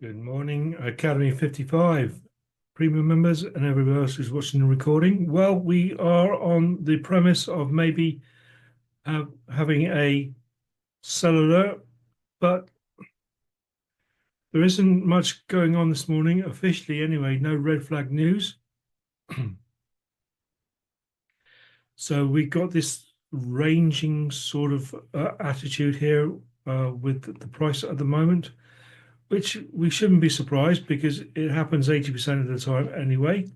Good morning, Academy 55 premium members and everybody else who's watching the recording. Well, we are on the premise of maybe having a sell alert, but there isn't much going on this morning officially anyway, no red flag news. So we got this ranging sort of attitude here with the price at the moment, which we shouldn't be surprised because it happens 80% of the time anyway.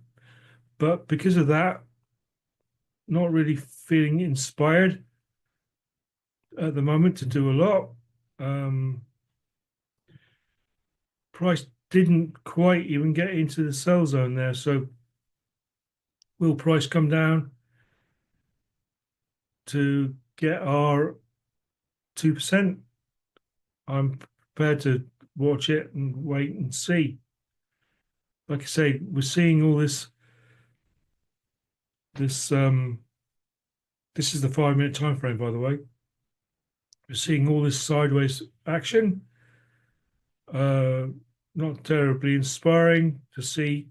But because of that, not really feeling inspired at the moment to do a lot. Um, Price didn't quite even get into the sell zone there. So will price come down to get our 2%? I'm prepared to watch it and wait and see. Like I say, we're seeing all this this is the 5 minute time frame, by the way. We're seeing all this sideways action. Not terribly inspiring to see.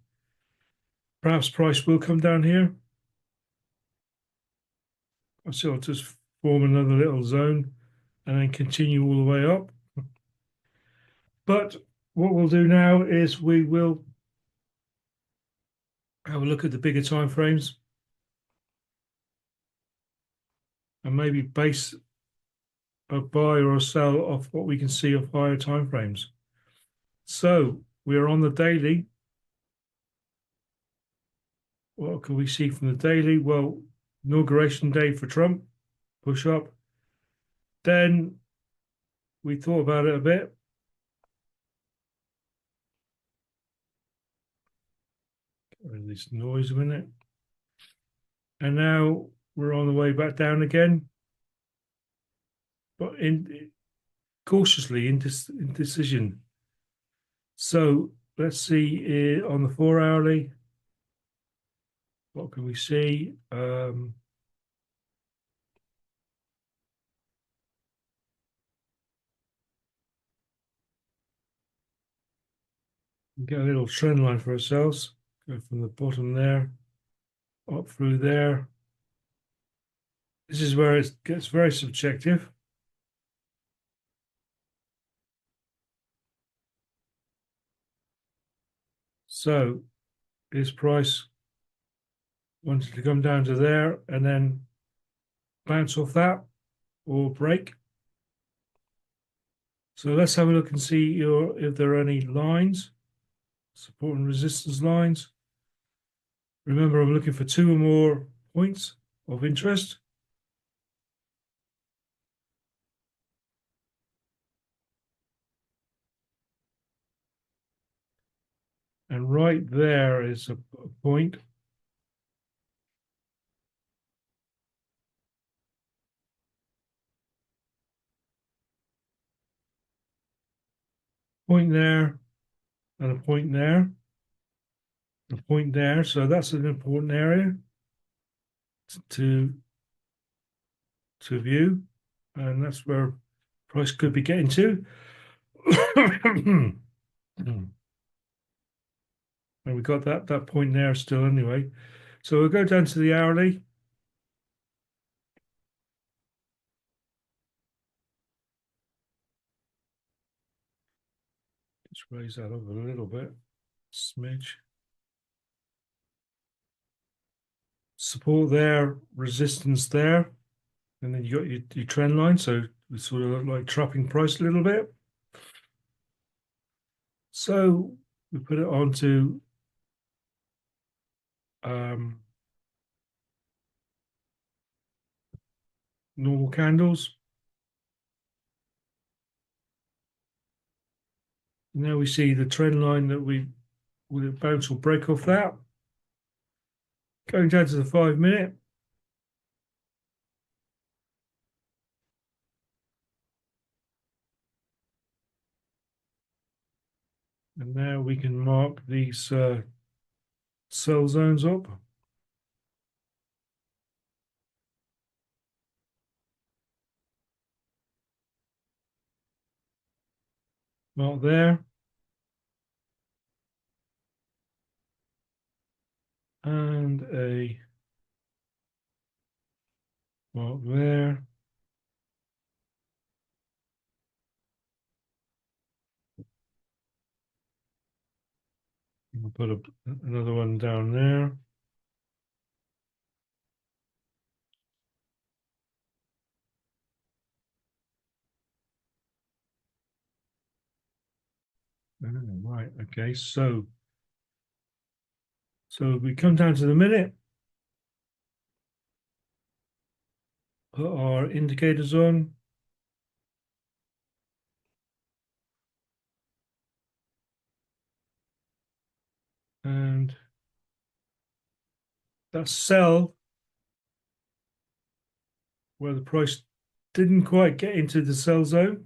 Perhaps price will come down here. So I'll just form another little zone and then continue all the way up. But what we'll do now is we will have a look at the bigger time frames and maybe base a buy or a sell off what we can see of higher time frames. So we are on the daily. What can we see from the daily? Well, inauguration day for Trump, push up. Then we thought about it a bit. Get rid of this noise a minute. And now we're on the way back down again, but in cautiously indecision. So let's see on the 4 hourly. What can we see? Get a little trend line for ourselves. Go from the bottom there up through there. This is where it gets very subjective. So this price wanted to come down to there and then bounce off that or break. So let's have a look and see if there are any lines, support and resistance lines. Remember, I'm looking for 2 or more points of interest. And right there is a point. Point there and a point there. A point there. So that's an important area to view. And that's where price could be getting to. And we got that point there still anyway. So we'll go down to the hourly. Just raise that up a little bit. Smidge. Support there, resistance there. And then you got your trend line. So we sort of look like trapping price a little bit. So we put it onto normal candles. Now we see the trend line that will it bounce or break off that. Going down to the 5 minute. And now we can mark these sell zones up. Mark there and a mark there. We'll put another one down there. Right, okay, so we come down to the minute, put our indicators on. And that sell where the price didn't quite get into the sell zone.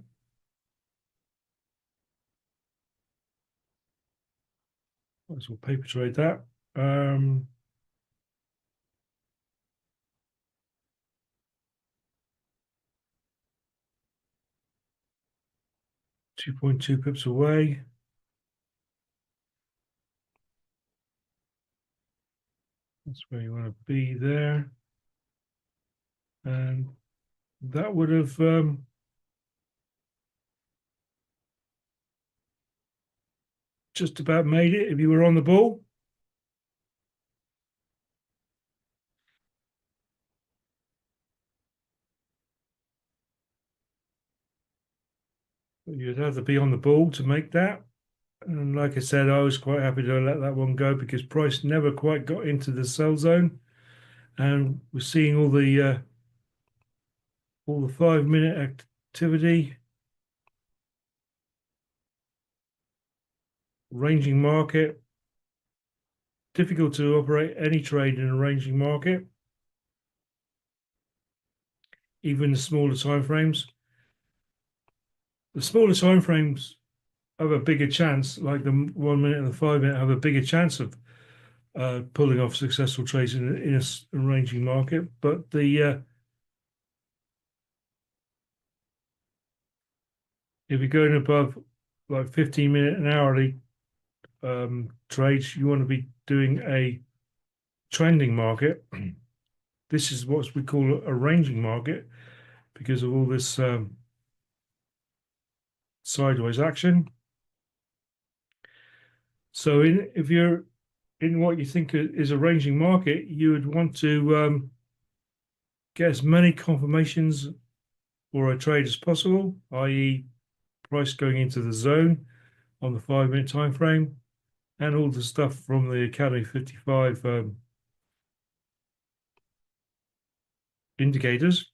Might as well paper trade that. 2.2 pips away. That's where you want to be there. And that would have just about made it if you were on the ball. But you'd have to be on the ball to make that. And like I said, I was quite happy to let that one go because price never quite got into the sell zone. And we're seeing all the 5-minute activity. Ranging market. Difficult to operate any trade in a ranging market, even the smaller time frames. The smaller time frames have a bigger chance, like the 1 minute and the 5 minute, have a bigger chance of pulling off successful trades in a ranging market. But the if you're going above like 15-minute and hourly trades, you want to be doing a trending market. This is what we call a ranging market because of all this sideways action. So if you're in what you think is a ranging market, you would want to get as many confirmations for a trade as possible, i.e. price going into the zone on the 5-minute time frame, and all the stuff from the Academy 55 indicators.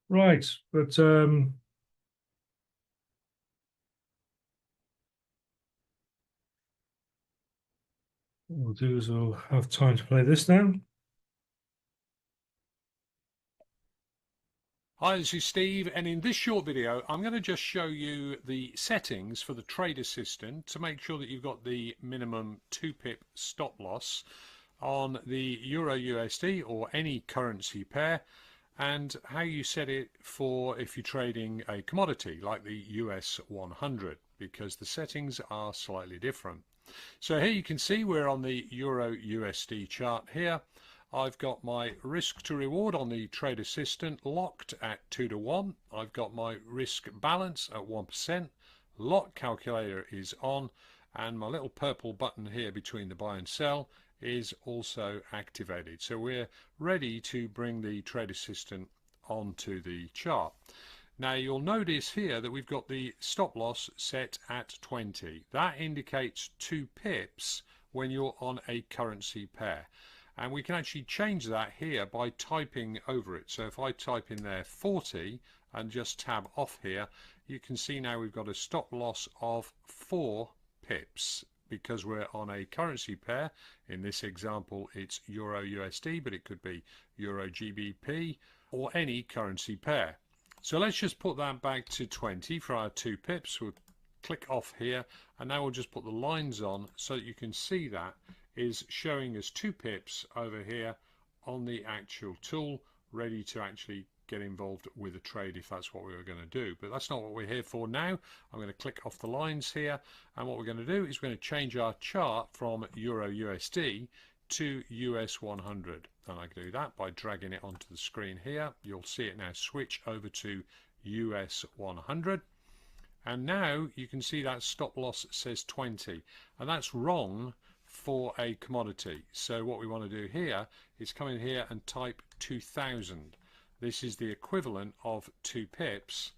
Right, but what we'll do is we'll have time to play this now. Hi, this is Steve, and in this short video I'm going to just show you the settings for the Trade Assistant to make sure that you've got the minimum 2-pip stop loss on the Euro USD or any currency pair, and how you set it for if you're trading a commodity like the US 100, because the settings are slightly different. So here you can see we're on the Euro USD chart here. I've got my risk to reward on the Trade Assistant locked at 2-to-1. I've got my risk balance at 1%. Lot calculator is on, and my little purple button here between the buy and sell is also activated. So we're ready to bring the Trade Assistant onto the chart. Now you'll notice here that we've got the stop loss set at 20. That indicates 2 pips when you're on a currency pair. And we can actually change that here by typing over it. So if I type in there 40 and just tab off here, you can see now we've got a stop loss of 4 pips because we're on a currency pair. In this example, it's Euro USD, but it could be Euro GBP or any currency pair. So let's just put that back to 20 for our 2 pips. We'll click off here, and now we'll just put the lines on so that you can see that is showing us 2 pips over here on the actual tool, ready to actually get involved with a trade if that's what we were going to do. But that's not what we're here for now. I'm going to click off the lines here, and what we're going to do is we're going to change our chart from Euro USD to US 100, and I can do that by dragging it onto the screen here. You'll see it now switch over to US 100, and now you can see that stop loss says 20, and that's wrong for a commodity. So what we want to do here is come in here and type 2000. This is the equivalent of 2 pips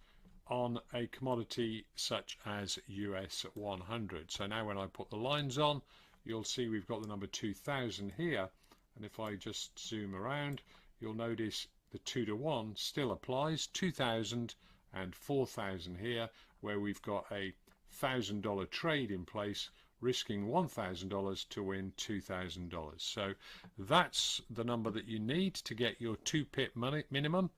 on a commodity such as US 100. So now when I put the lines on, you'll see we've got the number 2000 here, and if I just zoom around, you'll notice the 2 to 1 still applies, 2000 and 4000 here, where we've got a $1,000 trade in place, risking $1,000 to win $2,000. So that's the number that you need to get your 2 pip minimum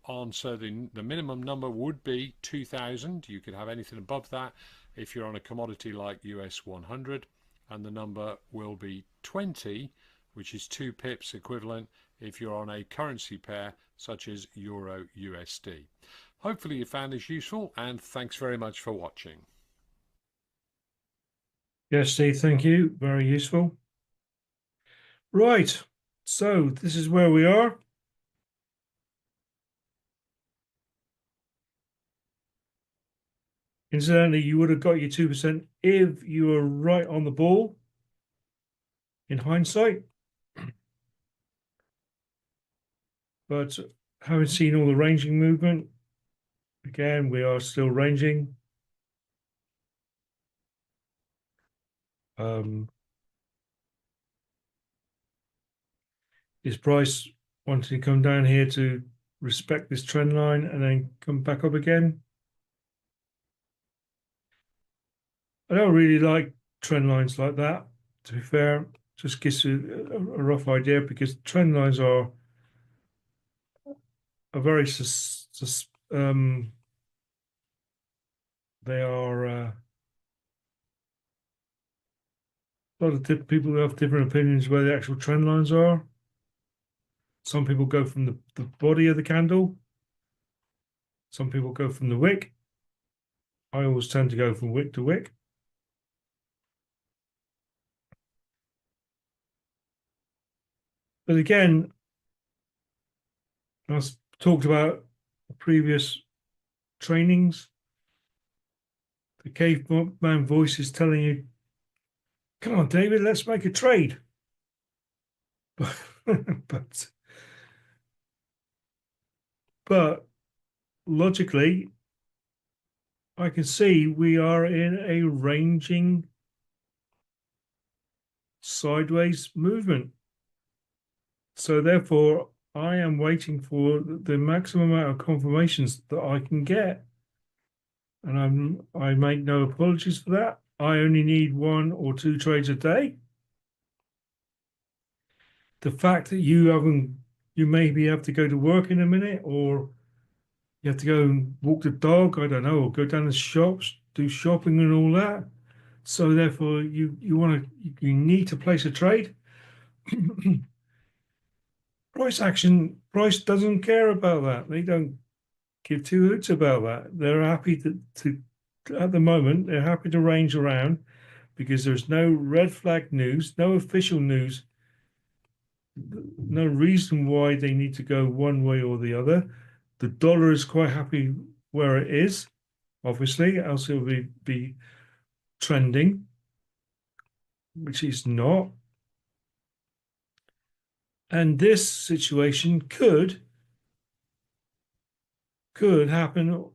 on. So the minimum number would be 2,000. You could have anything above that if you're on a commodity like US 100, and the number will be 20, which is 2 pips equivalent if you're on a currency pair such as Euro USD. Hopefully you found this useful, and thanks very much for watching. Yes, Steve, thank you. Very useful. Right, so this is where we are. Incidentally, you would have got your 2% if you were right on the ball in hindsight. But having seen all the ranging movement, again, we are still ranging. Is price wanting to come down here to respect this trend line and then come back up again? I don't really like trend lines like that, to be fair. Just gives you a rough idea, because trend lines are very they are a lot of people have different opinions where the actual trend lines are. Some people go from the body of the candle. Some people go from the wick. I always tend to go from wick to wick. But again, I've talked about previous trainings. The caveman voice is telling you, come on, David, let's make a trade. But logically, I can see we are in a ranging sideways movement. So therefore, I am waiting for the maximum amount of confirmations that I can get. And I make no apologies for that. I only need 1 or 2 trades a day. The fact that you maybe have to go to work in a minute, or you have to go and walk the dog, I don't know, or go down the shops, do shopping and all that. So therefore you need to place a trade. Price doesn't care about that. They don't give 2 hoots about that. They're happy to at the moment, they're happy to range around, because there's no red flag news, no official news, no reason why they need to go one way or the other. The dollar is quite happy where it is, obviously, else it will be trending, which is not. And this situation could happen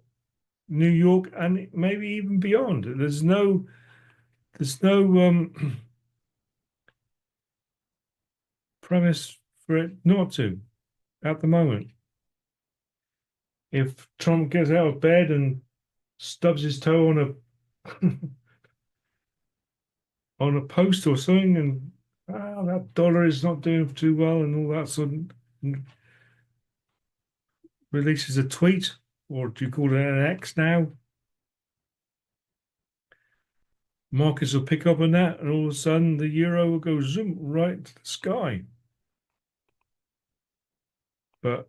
New York and maybe even beyond. There's no premise for it not to at the moment. If Trump gets out of bed and stubs his toe on a post or something, and that dollar is not doing too well, and all that sort of, releases a tweet, or do you call it an X now? Markets will pick up on that, and all of a sudden the euro will go zoom right to the sky. But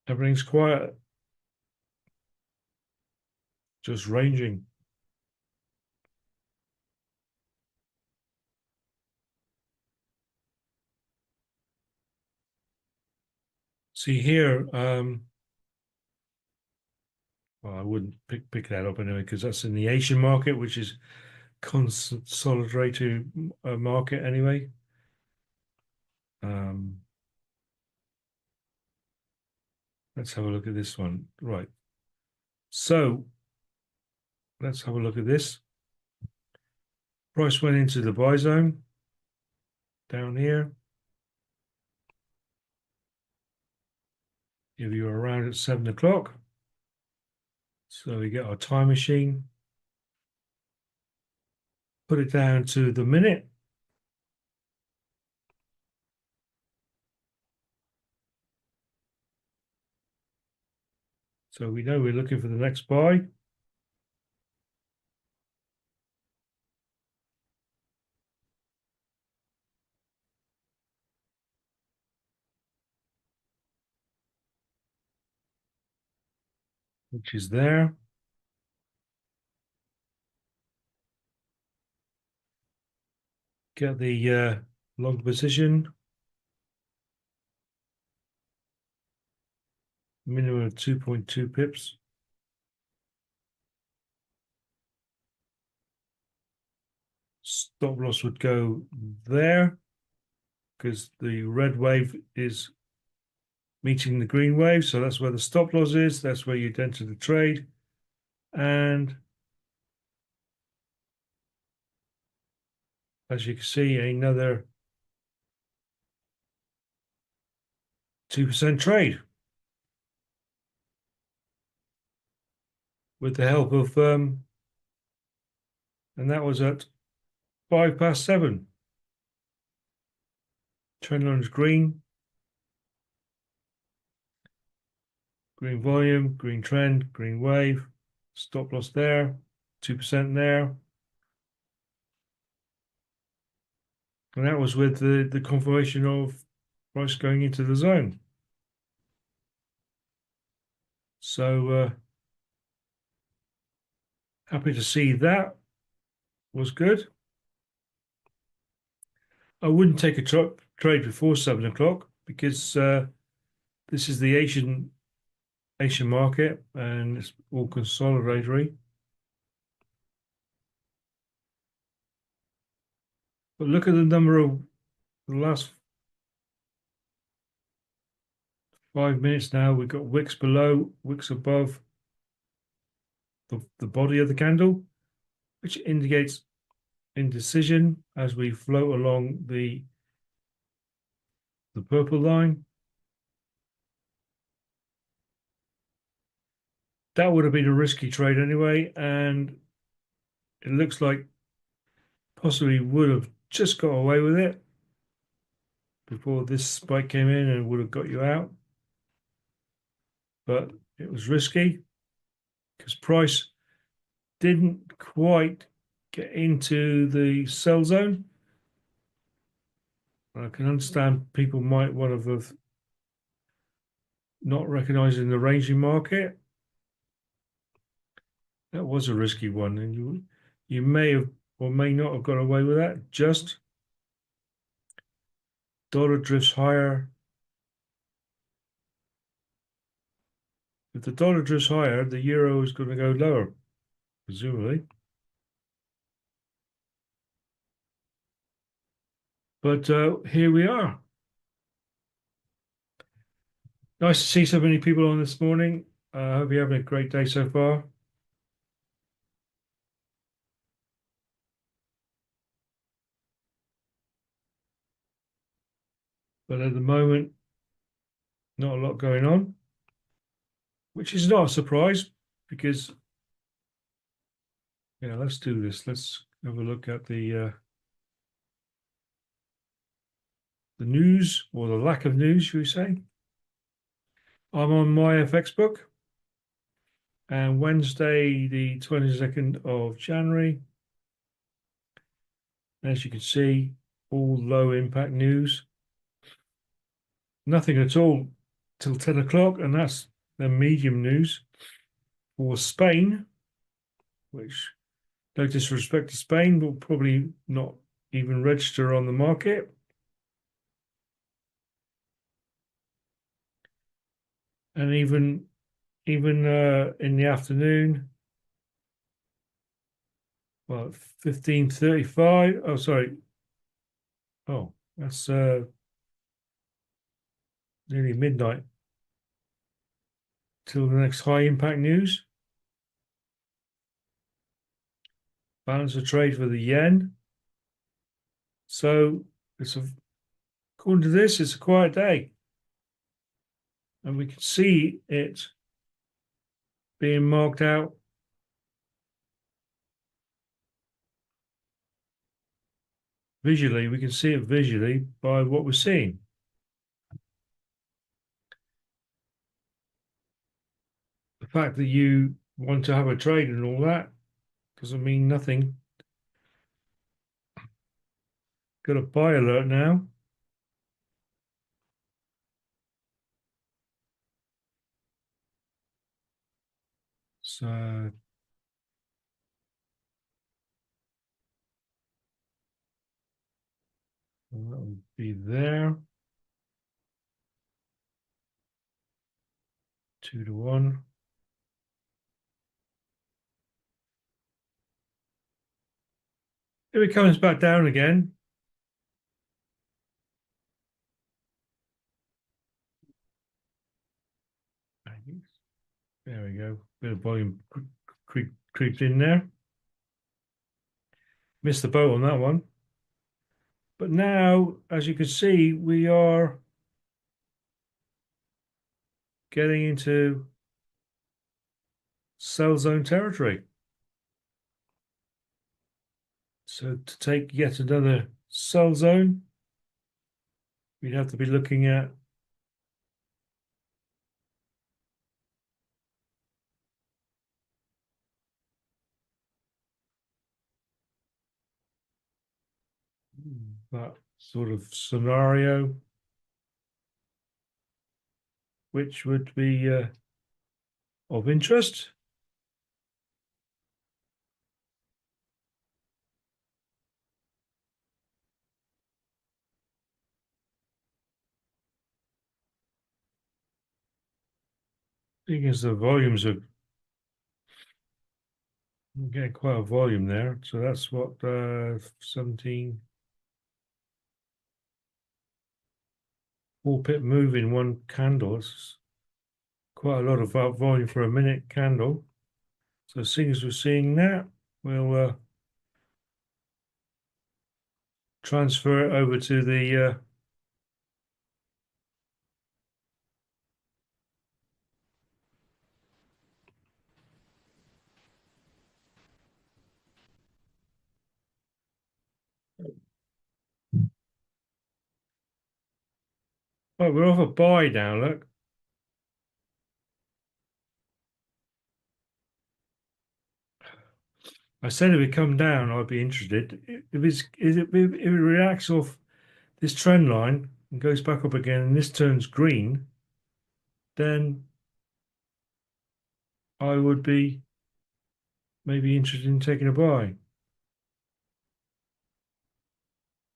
Everything's quiet, just ranging. See here, well, I wouldn't pick that up anyway because that's in the Asian market, which is consolidated market anyway. Let's have a look at this one. Right. So let's have a look at this. Price went into the buy zone down here. If you're around at 7 o'clock. So we get our time machine. Put it down to the minute. So we know we're looking for the next buy. Which is there. Get the long position. Minimum of 2.2 pips. Stop loss would go there because the red wave is meeting the green wave. So that's where the stop loss is. That's where you'd enter the trade. And as you can see, another 2% trade with the help of, and that was at 7:05. Trend line is green. Green volume, green trend, green wave. Stop loss there, 2% there. And that was with the confirmation of price going into the zone. So happy to see that was good. I wouldn't take a trade before 7 o'clock because this is the Asian market and it's all consolidatory. But look at the number of the last 5 minutes now. We've got wicks below, wicks above the body of the candle, which indicates indecision as we float along the purple line. That would have been a risky trade anyway, and it looks like possibly would have just got away with it before this spike came in and would have got you out. But it was risky because price didn't quite get into the sell zone. I can understand people might want to have not recognizing the ranging market. That was a risky one, and you may have or may not have got away with that. Just dollar drifts higher. If the dollar drifts higher, the euro is going to go lower, presumably. But here we are. Nice to see so many people on this morning. I hope you're having a great day so far. But at the moment, not a lot going on, which is not a surprise because, let's do this. Let's have a look at the news or the lack of news, should we say. I'm on my FX book and Wednesday, the 22nd of January. As you can see, all low impact news. Nothing at all till 10 o'clock, and that's the medium news for Spain, which, no disrespect to Spain, will probably not even register on the market. And even in the afternoon, well, 15:35. Oh, sorry. Oh, that's nearly midnight till the next high impact news. Balance of trade for the yen. So according to this, it's a quiet day. And we can see it being marked out visually. We can see it visually by what we're seeing. The fact that you want to have a trade and all that doesn't mean nothing. Got a buy alert now. So that would be there. 2-1. If it comes back down again, there we go. Bit of volume creeped in there. Missed the boat on that one. But now, as you can see, we are getting into sell zone territory. So to take yet another sell zone, we'd have to be looking at that sort of scenario, which would be of interest. Seeing as the volumes are getting quite a volume there, so that's what 17 4-pip move in one candle. It's quite a lot of volume for a minute candle. So seeing as we're seeing that, we'll transfer it over to the oh, we're off a buy now, look. I said if it come down, I'd be interested. If it reacts off this trend line and goes back up again and this turns green, then I would be maybe interested in taking a buy.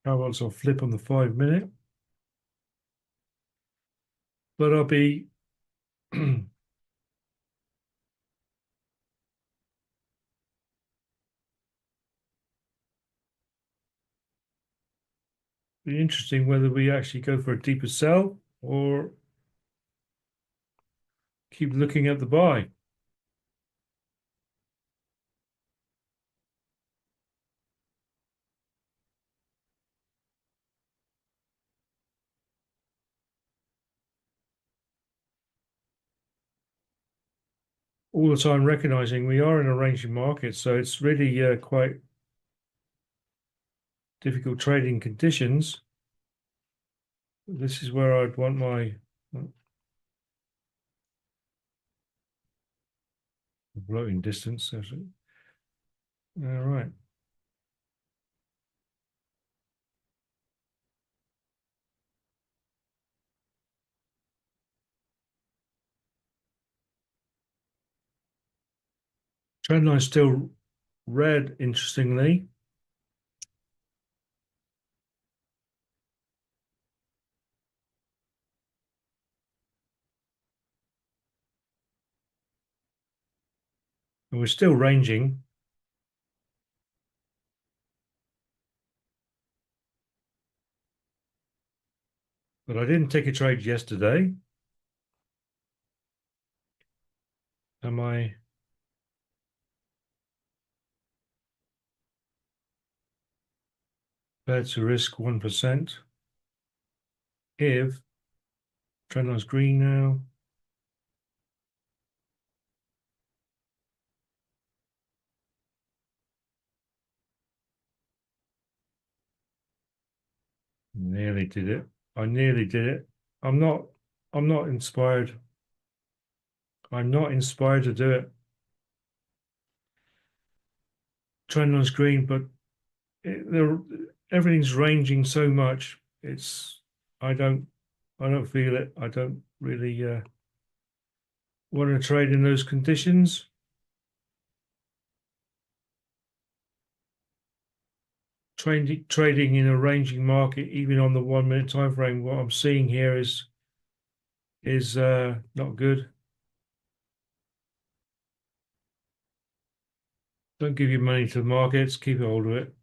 How else I'll flip on the 5-minute. But I'll be be interesting whether we actually go for a deeper sell or keep looking at the buy. All the time recognizing we are in a ranging market, so it's really quite difficult trading conditions. This is where I'd want my floating distance. Actually. All right. Trend line still red, interestingly. And we're still ranging. But I didn't take a trade yesterday. Am I? Prepared to risk 1% if trend line's green now. Nearly did it. I nearly did it. I'm not inspired. I'm not inspired to do it. Trend line's green, but everything's ranging so much. It's I don't feel it. I don't really want to trade in those conditions. Trading in a ranging market, even on the 1 minute time frame, what I'm seeing here is not good. Don't give your money to the markets. Keep hold of it.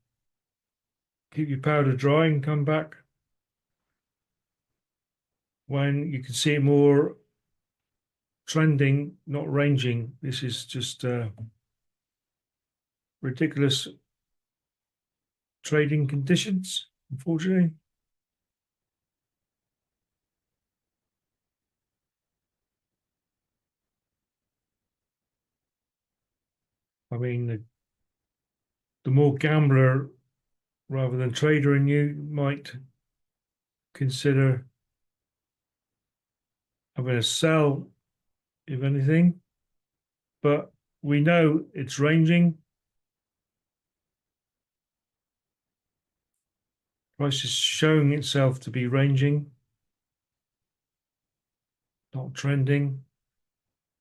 Keep your powder dry and come back when you can see it more trending, not ranging. This is just ridiculous trading conditions, unfortunately. I mean, the more gambler rather than trader in you might consider having a sell, if anything. But we know it's ranging. Price is showing itself to be ranging, not trending,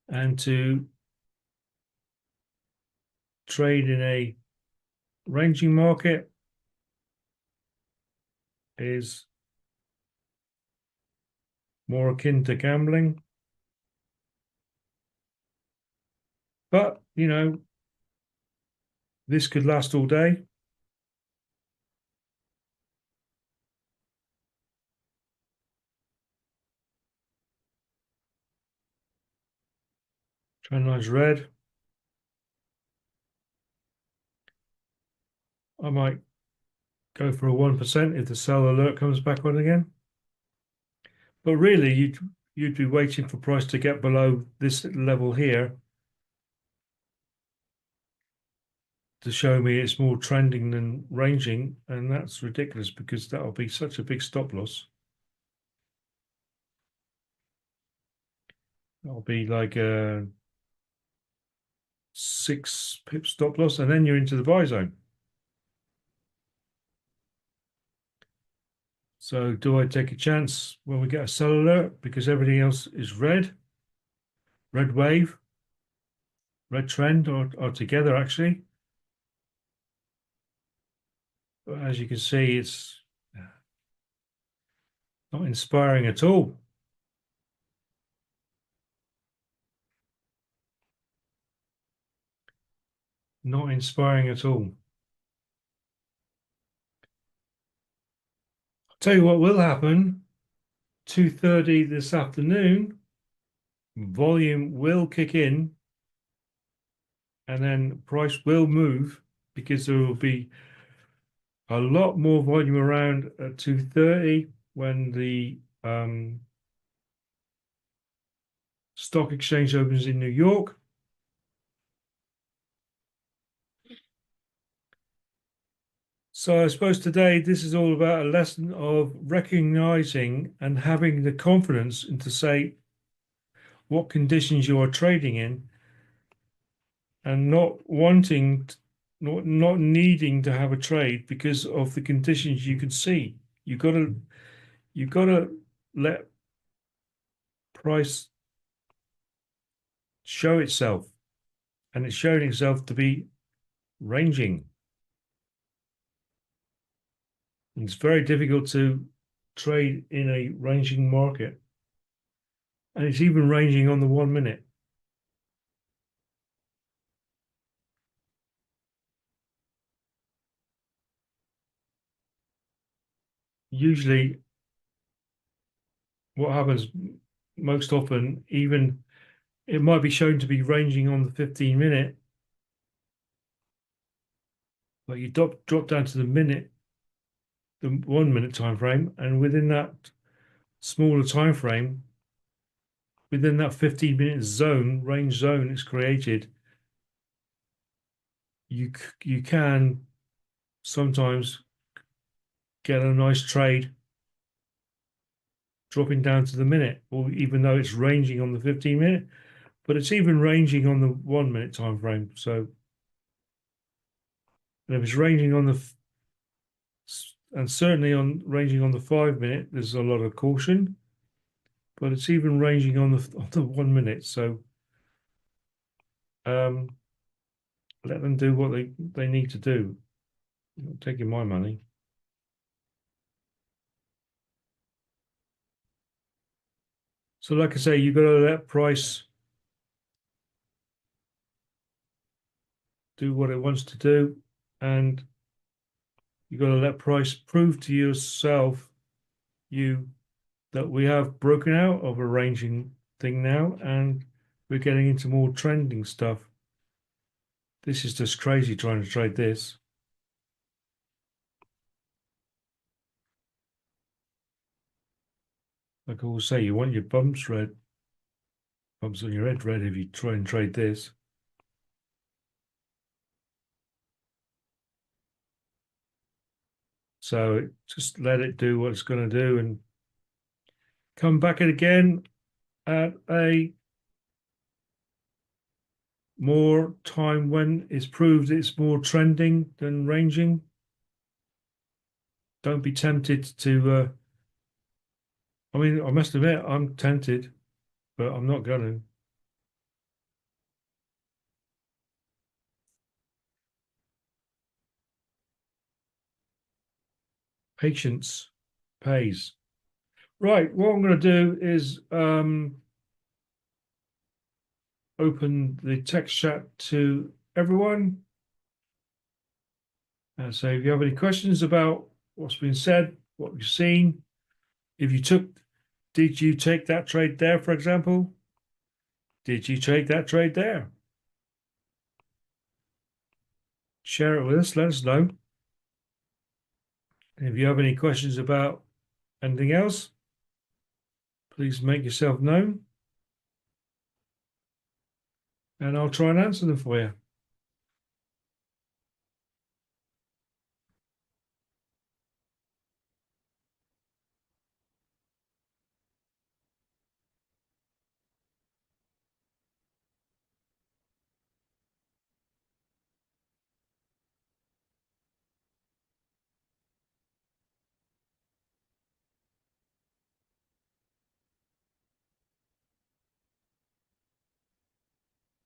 and to trade in a ranging market is more akin to gambling. But, you know, this could last all day. Trend line's red. I might go for a 1% if the sell alert comes back on again. But really, you'd be waiting for price to get below this level here to show me it's more trending than ranging, and that's ridiculous because that'll be such a big stop loss. That'll be like a 6 pip stop loss, and then you're into the buy zone. So do I take a chance when we get a sell alert because everything else is red wave, red trend, or together actually? But as you can see, it's not inspiring at all. Not inspiring at all. I'll tell you what will happen. 2:30 this afternoon, volume will kick in, and then price will move because there will be a lot more volume around at 2:30 when the stock exchange opens in New York. So I suppose today this is all about a lesson of recognizing and having the confidence and to say what conditions you are trading in and not wanting, not needing to have a trade because of the conditions you can see. You've got to let price show itself and it's showing itself to be ranging. It's very difficult to trade in a ranging market, and it's even ranging on the 1 minute. Usually what happens most often, even it might be shown to be ranging on the 15 minute, but you drop down to the minute, the 1 minute time frame, and within that smaller time frame, within that 15-minute zone, range zone it's created, you can sometimes get a nice trade dropping down to the minute, or even though it's ranging on the 15-minute, but it's even ranging on the 1 minute time frame. So, and if it's ranging on the and certainly on ranging on the 5 minute, there's a lot of caution, but it's even ranging on the 1 minute. So let them do what they need to do. I'm not taking my money. So like I say, you've got to let price do what it wants to do, and you've got to let price prove to yourself that we have broken out of a ranging thing now, and we're getting into more trending stuff. This is just crazy trying to trade this. Like I always say, you want your bumps on your head red if you try and trade this. So just let it do what it's going to do and come back at again at a more time when it's proved it's more trending than ranging. Don't be tempted to, I mean, I must admit, I'm tempted, but I'm not going to. Patience pays. Right, what I'm going to do is open the text chat to everyone. And so if you have any questions about what's been said, what you've seen, did you take that trade there, for example? Did you take that trade there? Share it with us, let us know. And if you have any questions about anything else, please make yourself known, and I'll try and answer them for you.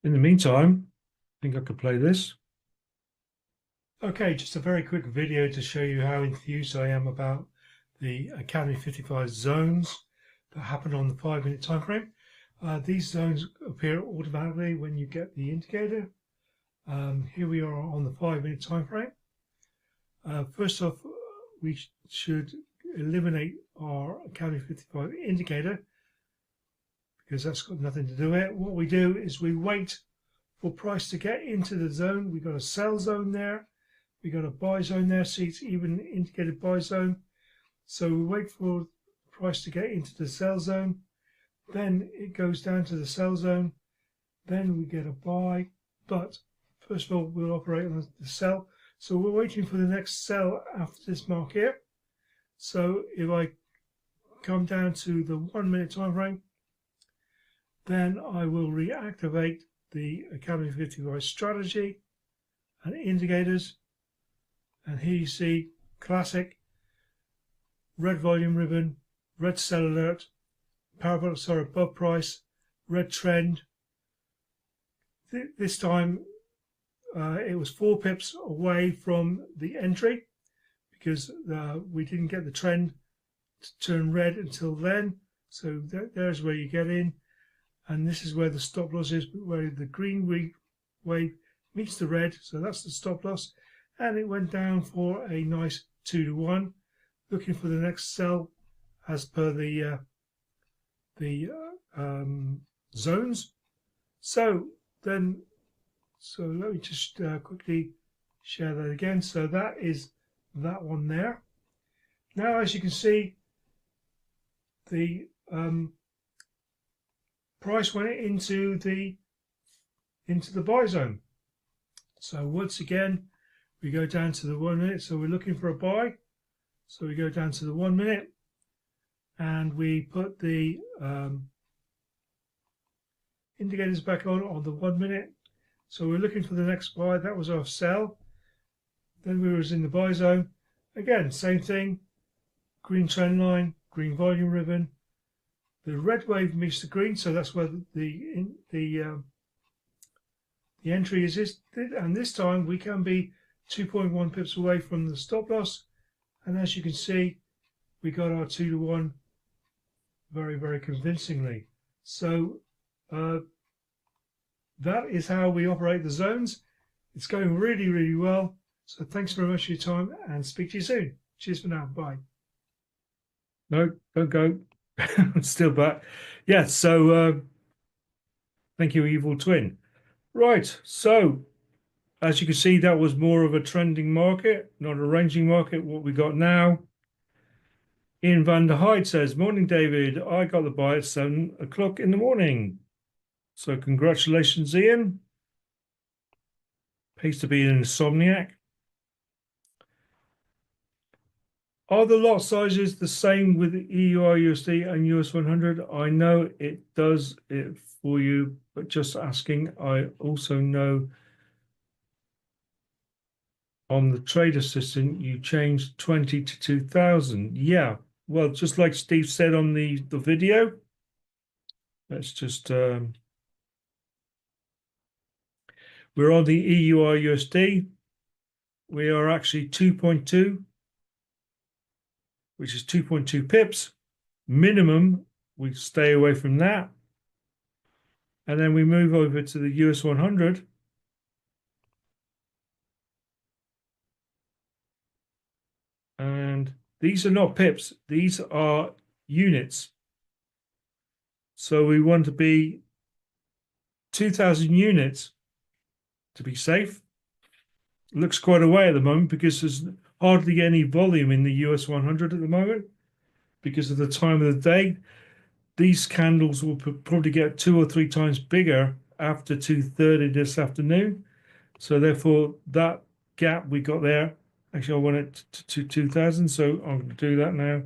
In the meantime, I think I could play this. Okay, just a very quick video to show you how enthused I am about the Academy 55 zones that happen on the 5 minute time frame. These zones appear automatically when you get the indicator. Here we are on the 5 minute time frame. First off, we should eliminate our Academy 55 indicator because that's got nothing to do with it. What we do is we wait for price to get into the zone. We've got a sell zone there. We got a buy zone there, see it's even indicated buy zone. So we wait for price to get into the sell zone. Then it goes down to the sell zone. Then we get a buy. But first of all, we'll operate on the sell. So we're waiting for the next sell after this mark here. So if I come down to the 1 minute time frame, then I will reactivate the Academy 55 strategy and indicators. And here you see classic red volume ribbon, red sell alert, parabolic SAR above price, red trend, this time it was 4 pips away from the entry, because we didn't get the trend to turn red until then. So there's where you get in, and this is where the stop loss is, where the green wave meets the red. So that's the stop loss, and it went down for a nice 2 to 1, looking for the next sell as per the zones. So let me just quickly share that again. So that is that one there. Now, as you can see, the price went into the buy zone. So once again, we go down to the 1 minute. So we're looking for a buy. So we go down to the 1 minute, and we put the indicators back on the 1 minute. So we're looking for the next buy. That was our sell. Then we was in the buy zone. Again, same thing. Green trend line, green volume ribbon. The red wave meets the green, so that's where the entry is. And this time we can be 2.1 pips away from the stop loss. And as you can see, we got our 2 to 1 very, very convincingly. So that is how we operate the zones. It's going really, really well. So thanks very much for your time, and speak to you soon. Cheers for now. Bye. No, don't go. I'm still back. Yeah, so thank you, Evil Twin. Right, so as you can see, that was more of a trending market, not a ranging market. What we got now, Ian van der Heide says, morning, David. I got the buy at 7 o'clock in the morning. So congratulations, Ian. Pays to be an insomniac. Are the lot sizes the same with the EUR USD and US 100? I know it does it for you, but just asking. I also know on the trade assistant you changed 20 to 2000. Yeah, well, just like Steve said on the video. Let's just we're on the EUR USD. We are actually 2.2, which is 2.2 pips. Minimum, we stay away from that. And then we move over to the US 100. And these are not pips, these are units. So we want to be 2,000 units to be safe. Looks quite a way at the moment because there's hardly any volume in the US 100 at the moment because of the time of the day. These candles will probably get 2 or 3 times bigger after 2:30 this afternoon. So therefore, that gap we got there, actually I want it to 2,000, so I'm going to do that now.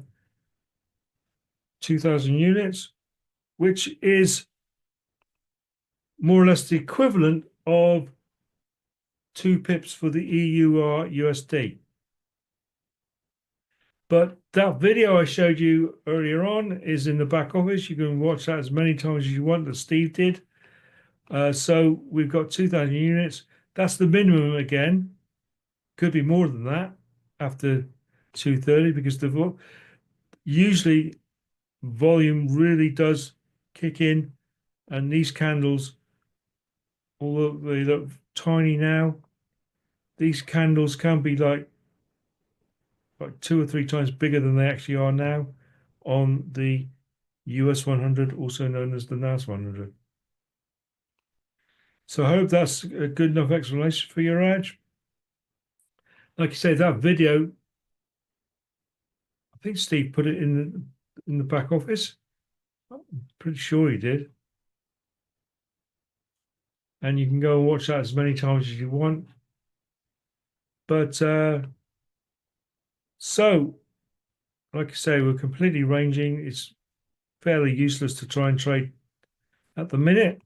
2,000 units, which is more or less the equivalent of 2 pips for the EUR USD. But that video I showed you earlier on is in the back office. You can watch that as many times as you want that Steve did. So we've got 2,000 units. That's the minimum again. Could be more than that after 2:30 because usually volume really does kick in, and these candles, although they look tiny now, these candles can be like 2 or 3 times bigger than they actually are now on the US 100, also known as the NAS 100. So I hope that's a good enough explanation for your Raj. Like I say, that video, I think Steve put it in the back office. I'm pretty sure he did. And you can go and watch that as many times as you want. But so, like I say, we're completely ranging. It's fairly useless to try and trade at the minute.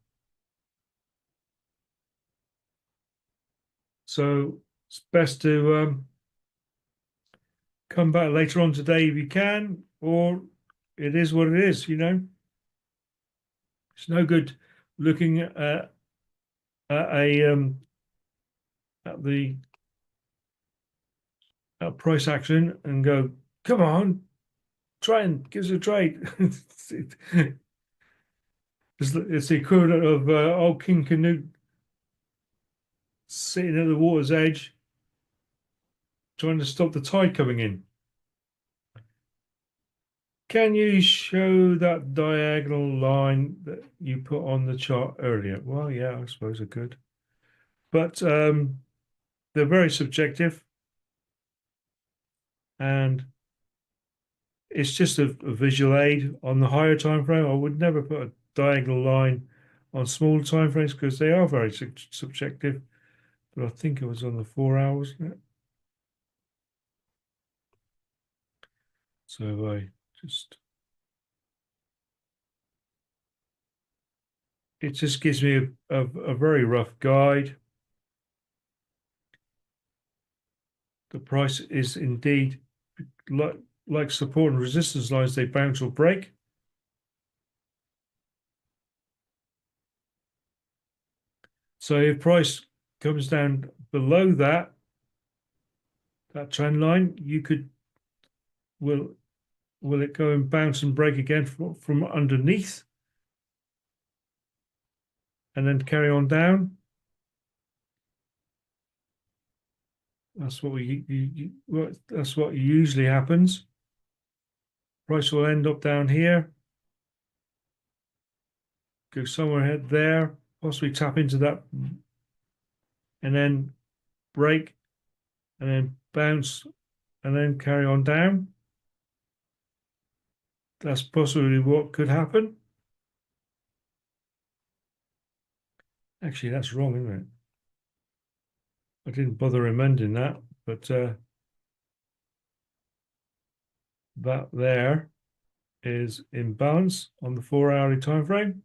So it's best to come back later on today if you can, or it is what it is, you know. It's no good looking at at a at the price action and go, come on, try and give us a trade. It's the equivalent of old King Canute sitting at the water's edge trying to stop the tide coming in. Can you show that diagonal line that you put on the chart earlier? Well, yeah, I suppose I could. But they're very subjective, and it's just a visual aid on the higher time frame. I would never put a diagonal line on smaller time frames because they are very subjective. But I think it was on the 4 hours. So I just, it just gives me a very rough guide. The price is indeed like support and resistance lines, they bounce or break. So if price comes down below that trend line, you could will it go and bounce and break again from underneath and then carry on down? That's what that's what usually happens. Price will end up down here, go somewhere ahead there, possibly tap into that, and then break, and then bounce, and then carry on down. That's possibly what could happen. Actually, that's wrong, isn't it? I didn't bother amending that, but that there is imbalance on the 4 hourly time frame.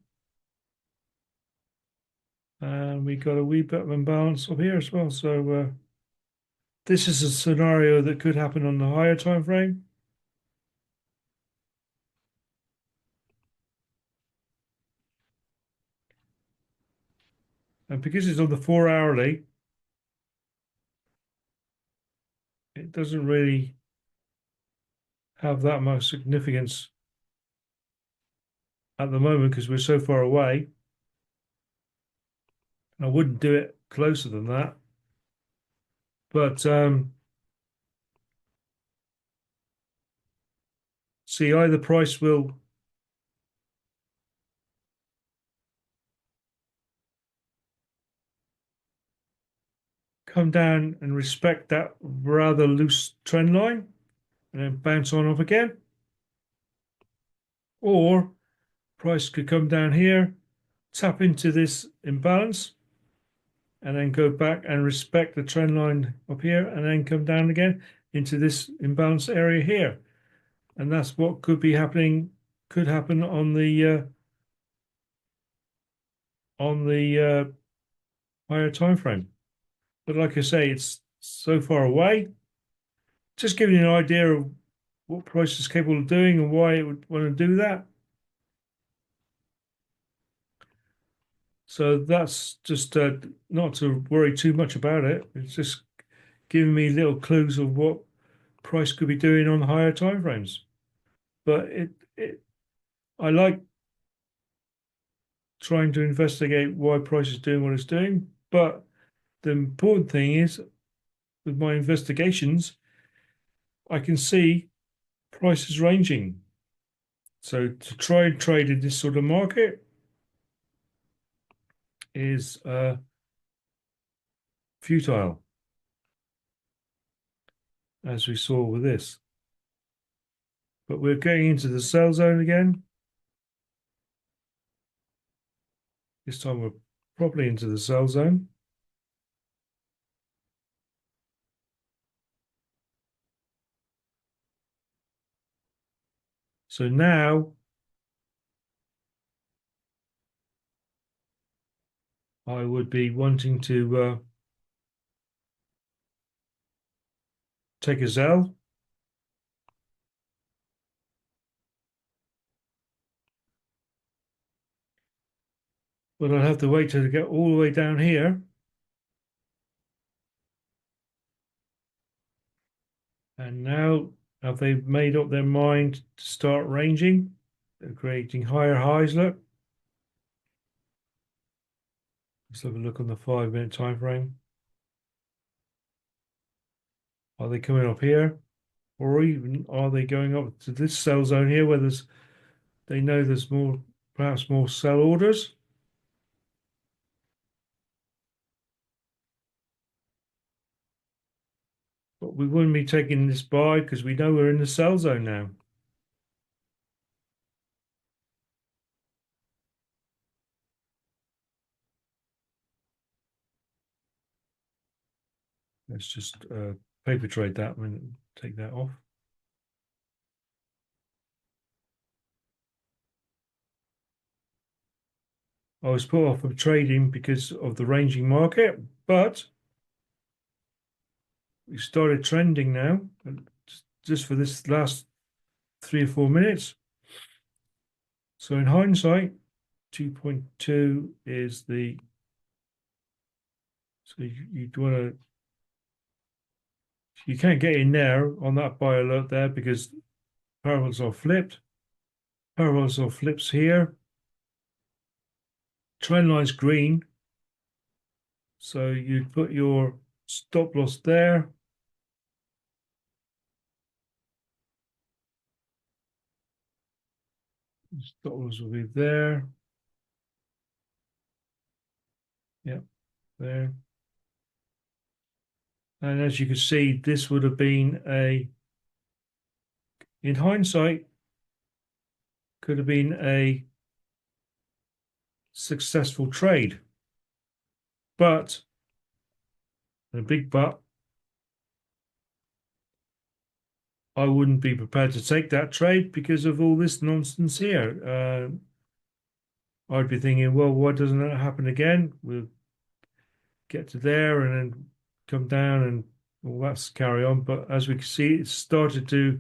And we got a wee bit of imbalance up here as well. So this is a scenario that could happen on the higher time frame. And because it's on the 4 hourly, it doesn't really have that much significance at the moment because we're so far away. I wouldn't do it closer than that. But see, either price will come down and respect that rather loose trend line and then bounce on off again. Or price could come down here, tap into this imbalance, and then go back and respect the trend line up here and then come down again into this imbalance area here. And that's what could be happening, could happen on the higher time frame. But like I say, it's so far away. Just giving you an idea of what price is capable of doing and why it would want to do that. So that's just not to worry too much about it. It's just giving me little clues of what price could be doing on higher time frames. But I like trying to investigate why price is doing what it's doing. But the important thing is, with my investigations, I can see prices ranging. So to try and trade in this sort of market is futile, as we saw with this. But we're getting into the sell zone again. This time we're properly into the sell zone. So now I would be wanting to take a sell. But I'll have to wait till they get all the way down here. And now have they made up their mind to start ranging? They're creating higher highs, look. Let's have a look on the 5-minute time frame. Are they coming up here? Or even are they going up to this sell zone here where they know there's perhaps more sell orders? But we wouldn't be taking this buy because we know we're in the sell zone now. Let's just paper trade that and take that off. I was put off of trading because of the ranging market, but we started trending now, just for this last 3 or 4 minutes. So in hindsight, 2.2 is the, so you'd want to, you can't get in there on that buy alert there because parallels are flipped. Parallels are flips here. Trend line's green. So you'd put your stop loss there. Stop loss will be there. Yep, there. And as you can see, this would have been in hindsight, could have been a successful trade. But, a big but, I wouldn't be prepared to take that trade because of all this nonsense here. I'd be thinking, well, why doesn't that happen again? We'll get to there and then come down and all that's carry on. But as we can see, it's started to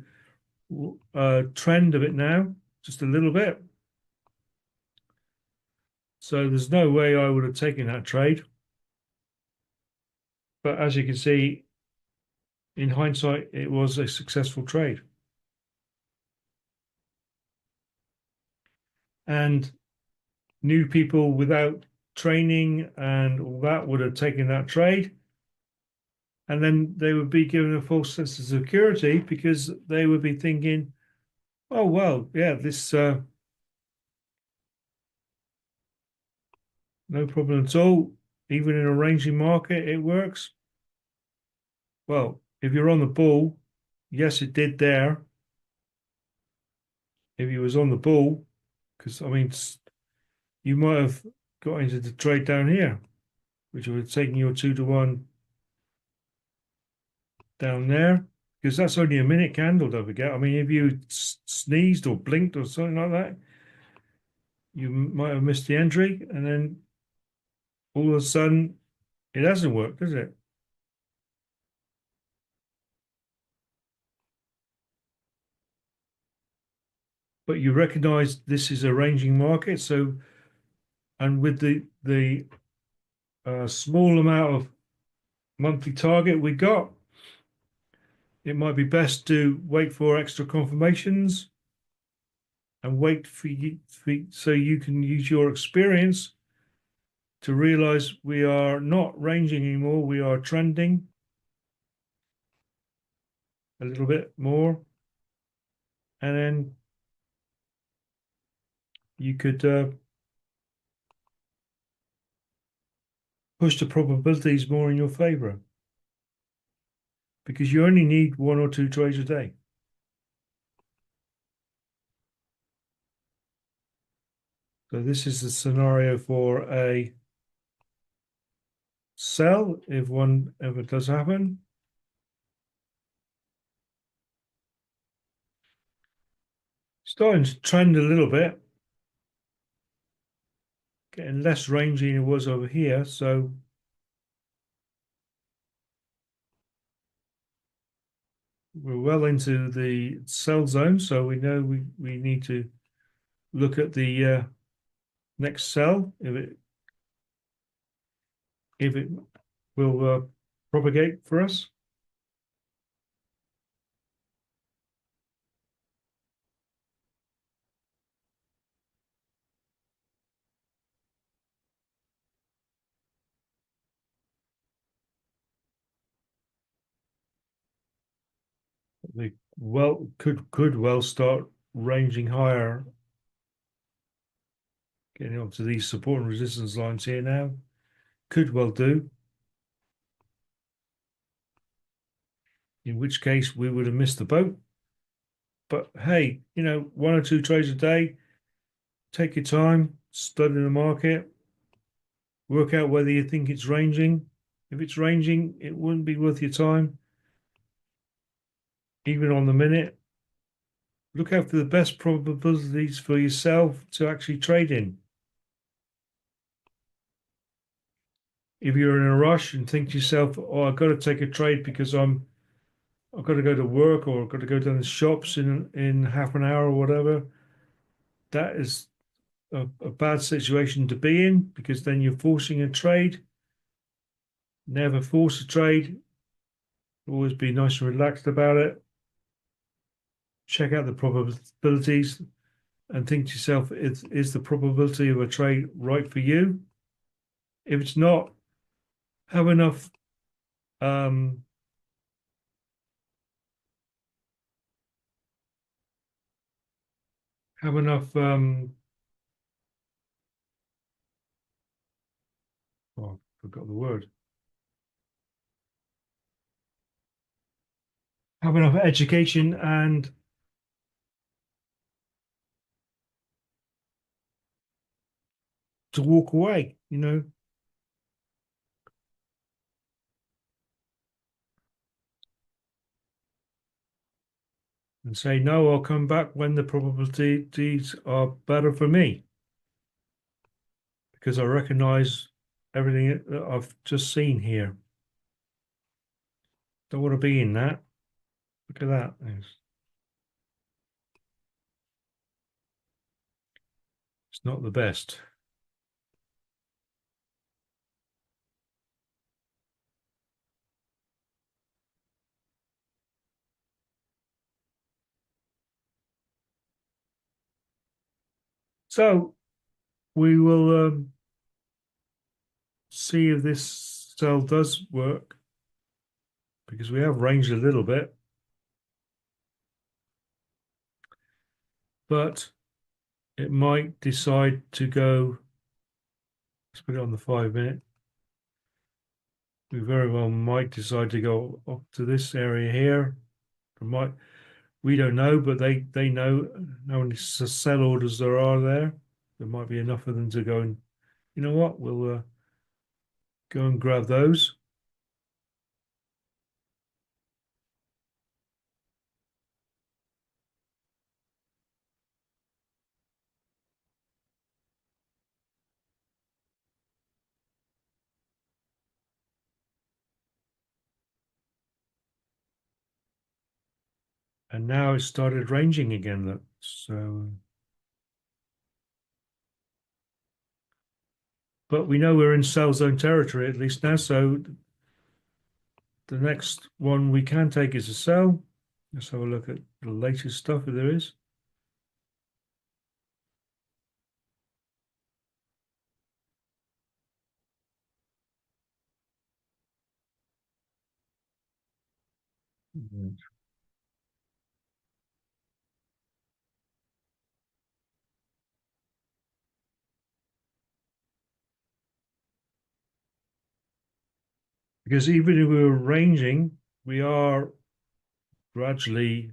trend a bit now, just a little bit. So there's no way I would have taken that trade. But as you can see, in hindsight, it was a successful trade. And new people without training and all that would have taken that trade. And then they would be given a false sense of security because they would be thinking, oh, well, yeah, this, no problem at all. Even in a ranging market, it works. Well, if you're on the bull, yes, it did there. If you was on the bull, because I mean, you might have got into the trade down here, which would have taken your 2-to-1 down there, because that's only a minute candle, don't forget. I mean, if you sneezed or blinked or something like that, you might have missed the entry, and then all of a sudden, it hasn't worked, does it? But you recognize this is a ranging market, so, and with the small amount of monthly target we got, it might be best to wait for extra confirmations and wait for you so you can use your experience to realize we are not ranging anymore, we are trending a little bit more, and then you could push the probabilities more in your favor because you only need 1 or 2 trades a day. So this is the scenario for a sell if one ever does happen. Starting to trend a little bit, getting less rangy than it was over here. So we're well into the sell zone. So we know we need to look at the next sell if it if it will propagate for us. They could well start ranging higher, getting onto these support and resistance lines here now. Could well do. In which case we would have missed the boat. But hey, you know, 1 or 2 trades a day. Take your time, study the market, work out whether you think it's ranging. If it's ranging, it wouldn't be worth your time. Even on the minute, look out for the best probabilities for yourself to actually trade in. If you're in a rush and think to yourself, oh, I've got to take a trade because I've got to go to work or I've got to go down the shops in half an hour or whatever, that is a bad situation to be in, because then you're forcing a trade. Never force a trade. Always be nice and relaxed about it. Check out the probabilities and think to yourself, is the probability of a trade right for you? If it's not, have enough um, have enough oh, I forgot the word. Have enough education and to walk away, you know. And say, no, I'll come back when the probabilities are better for me, because I recognize everything that I've just seen here. Don't want to be in that. Look at that. It's not the best. So we will see if this cell does work, because we have ranged a little bit, but it might decide to go. Let's put it on the 5 minute. We very well might decide to go up to this area here. We don't know, but they know how many sell orders there are there. There might be enough of them to go and, you know what, we'll go and grab those. And now it started ranging again. Look, so, but we know we're in sell zone territory at least now. So the next one we can take is a sell. Let's have a look at the latest stuff if there is. Because even if we're ranging, we are gradually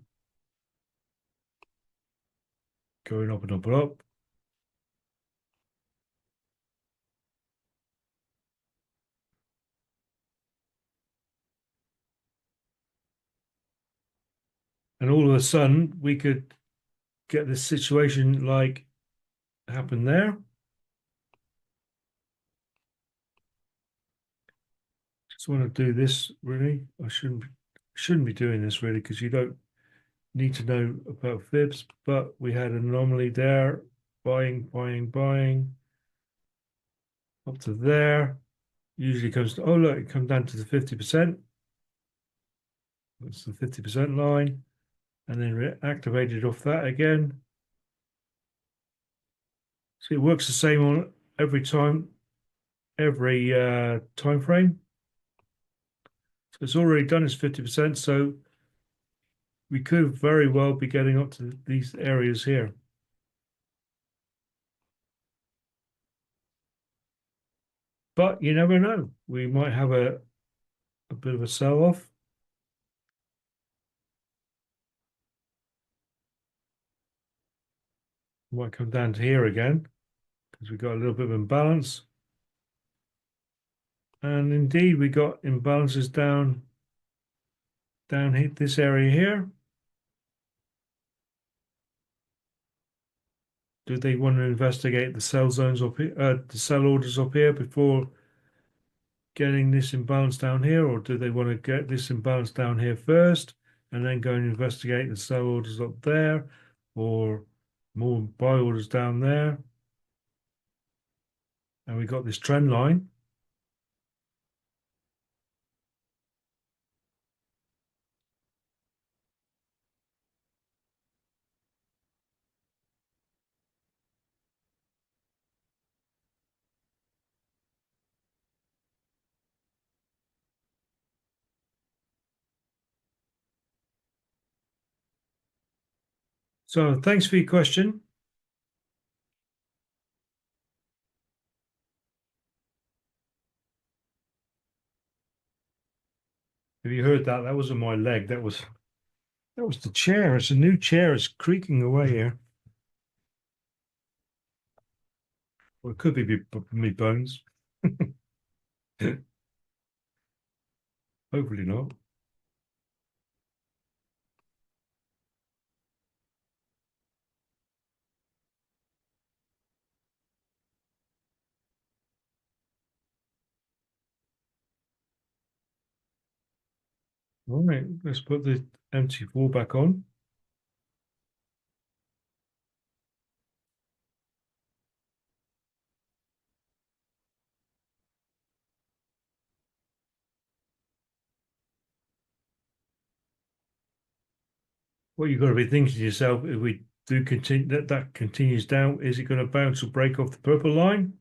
going up and up and up. And all of a sudden, we could get this situation like happen there. Just want to do this really. I shouldn't be doing this really, because you don't need to know about fibs, but we had an anomaly there. Buying up to there. usually comes to, oh look, it comes down to the 50%. That's the 50% line, and then reactivate it off that again. So it works the same on every time, every time frame. So it's already done its 50%. So we could very well be getting up to these areas here. But you never know. We might have a bit of a sell-off. Might come down to here again because we got a little bit of imbalance. And indeed, we got imbalances down hit this area here. Do they want to investigate the sell zones up here, the sell orders up here before getting this imbalance down here, or do they want to get this imbalance down here first and then go and investigate the sell orders up there, or more buy orders down there? And we got this trend line. So thanks for your question. Have you heard that? That wasn't my leg. That was the chair. It's a new chair. It's creaking away here. Or it could be me bones. Hopefully not. All right, let's put the MT4 back on. What you've got to be thinking to yourself, if we do continue that continues down, is it going to bounce or break off the purple line?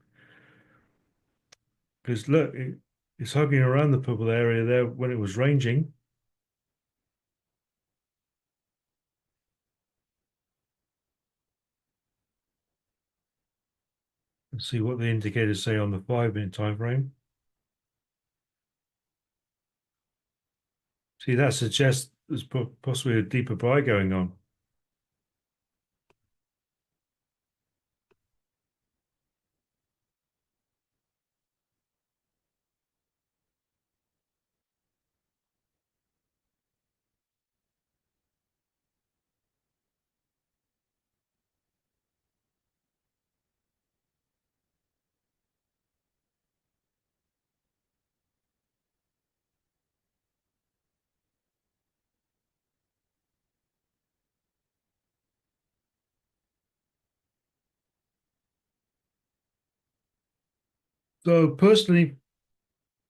Because look, it's hugging around the purple area there when it was ranging. Let's see what the indicators say on the 5-minute time frame. See, that suggests there's possibly a deeper buy going on. So personally,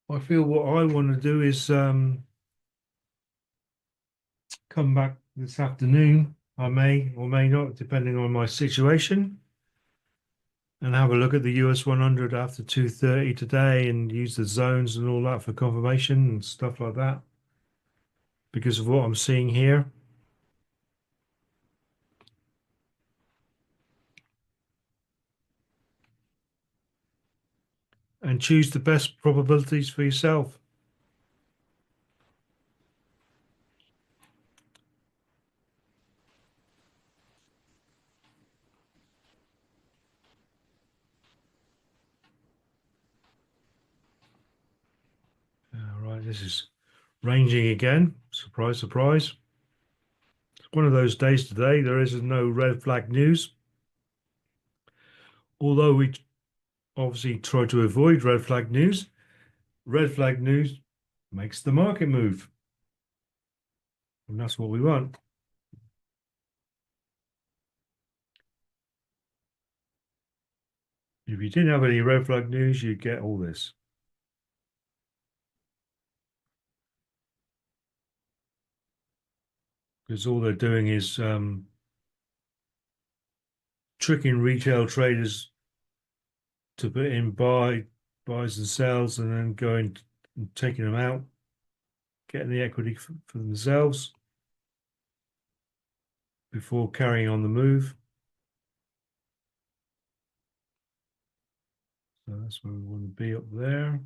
I feel what I want to do is come back this afternoon. I may or may not, depending on my situation, and have a look at the US 100 after 2:30 today and use the zones and all that for confirmation and stuff like that because of what I'm seeing here. And choose the best probabilities for yourself. All right, this is ranging again. Surprise, surprise. It's one of those days today. There is no red flag news. Although we obviously try to avoid red flag news makes the market move. And that's what we want. If you didn't have any red flag news, you'd get all this. because all they're doing is tricking retail traders to put in buys and sells, and then going and taking them out, getting the equity for themselves before carrying on the move. So that's where we want to be up there.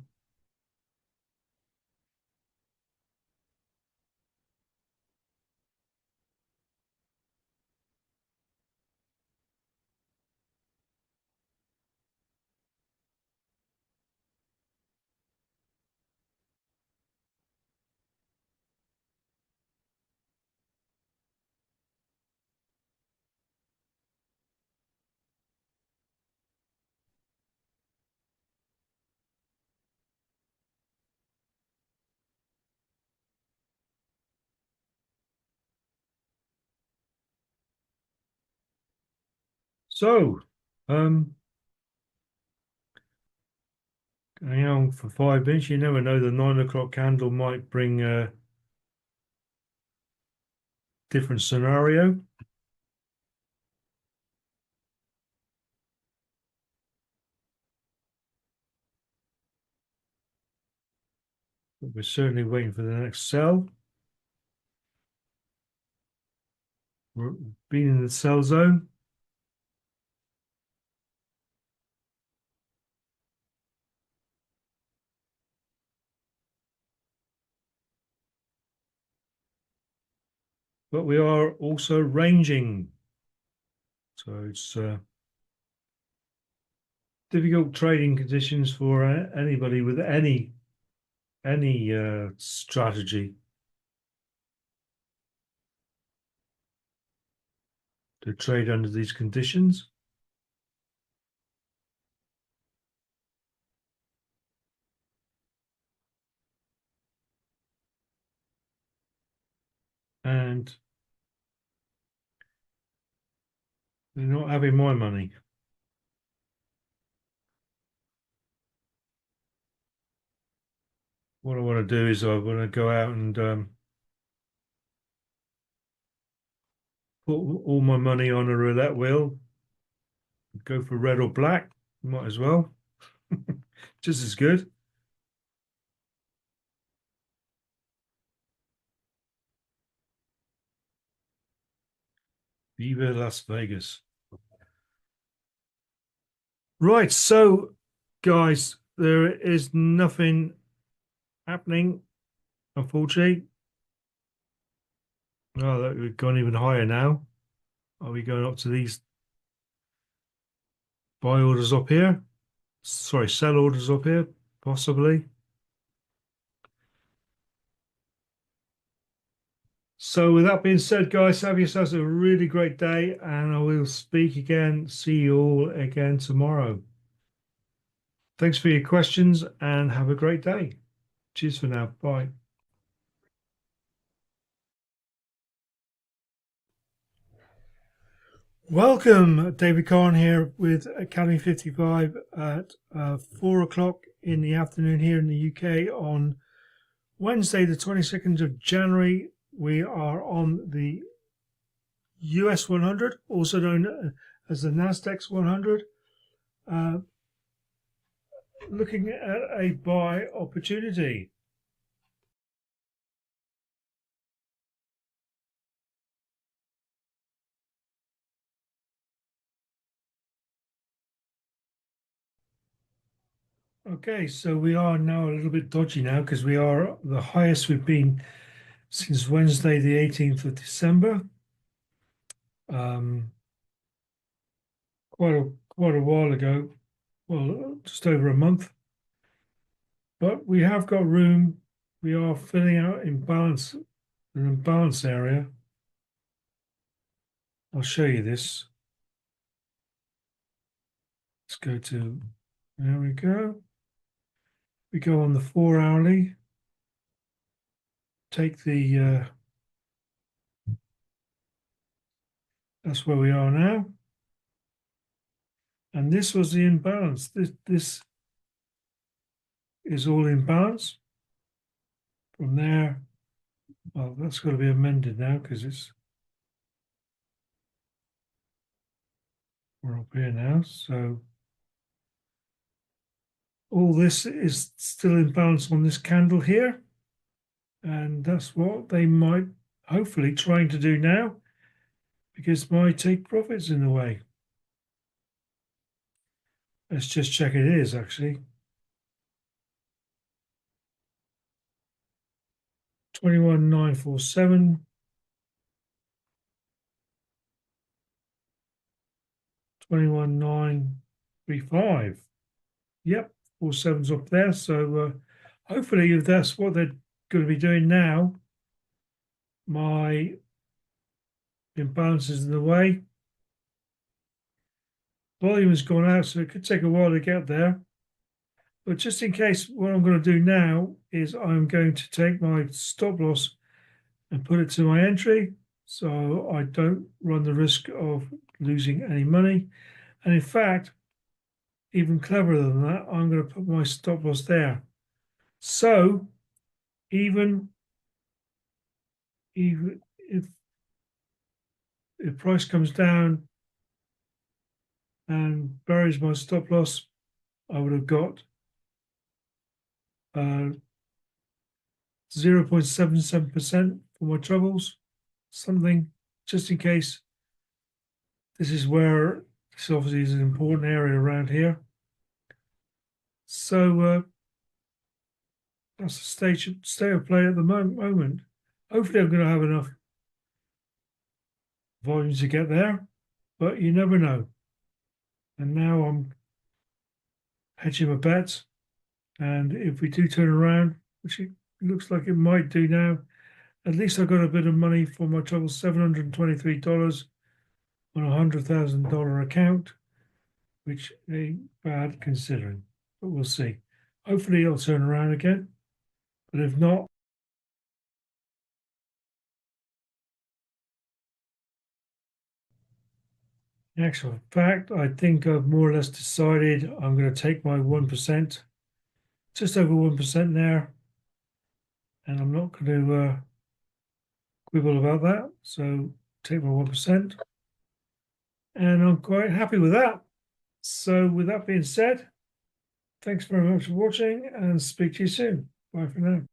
So, hang on for 5 minutes. You never know, the 9 o'clock candle might bring a different scenario. But we're certainly waiting for the next sell. We're being in the sell zone. But we are also ranging. So it's difficult trading conditions for anybody with any strategy to trade under these conditions. And they're not having my money. What I want to do is I want to go out and put all my money on a roulette wheel, go for red or black, might as well. Just as good. Viva Las Vegas. Right, so guys, there is nothing happening, unfortunately. Oh, look, we've gone even higher now. Are we going up to these buy orders up here? Sorry, sell orders up here, possibly. So with that being said, guys, have yourselves a really great day, and I will speak again. See you all again tomorrow. Thanks for your questions and have a great day. Cheers for now. Bye. Welcome, David Kahn here with Academy 55 at 4 o'clock in the afternoon here in the UK on Wednesday, the 22nd of January. We are on the US 100, also known as the NASDAQ 100, looking at a buy opportunity. Okay, so we are now a little bit dodgy now because we are the highest we've been since Wednesday, the 18th of December. Quite a while ago, well, just over a month. But we have got room. We are filling out an imbalance area. I'll show you this. Let's go to, there we go. We go on the 4-hourly. Take the, that's where we are now. And this was the imbalance. This is all in balance. From there, Well, that's got to be amended now because we're up here now. So all this is still in balance on this candle here. And that's what they might hopefully trying to do now, because my take profit's in the way. Let's just check it is actually. 21,947. 21,935. Yep, 47's up there. So hopefully, if that's what they're going to be doing now, my imbalance is in the way. Volume has gone out, so it could take a while to get there. But just in case, what I'm going to do now is I'm going to take my stop loss and put it to my entry, so I don't run the risk of losing any money. And in fact, even cleverer than that, I'm going to put my stop loss there. So even if price comes down and buries my stop loss, I would have got 0.77% for my troubles, something just in case. This is where this obviously is an important area around here. So that's the state of play at the moment. Hopefully I'm going to have enough volumes to get there, but you never know. And now I'm hedging my bets. And if we do turn around, which it looks like it might do now, at least I got a bit of money for my trouble, $723 on a $100,000 account, which ain't bad considering, but we'll see. Hopefully it'll turn around again, but if not, in actual fact, I think I've more or less decided I'm going to take my 1%, just over 1% there, and I'm not going to quibble about that. So take my 1%, and I'm quite happy with that. So with that being said, thanks very much for watching and speak to you soon. Bye for now.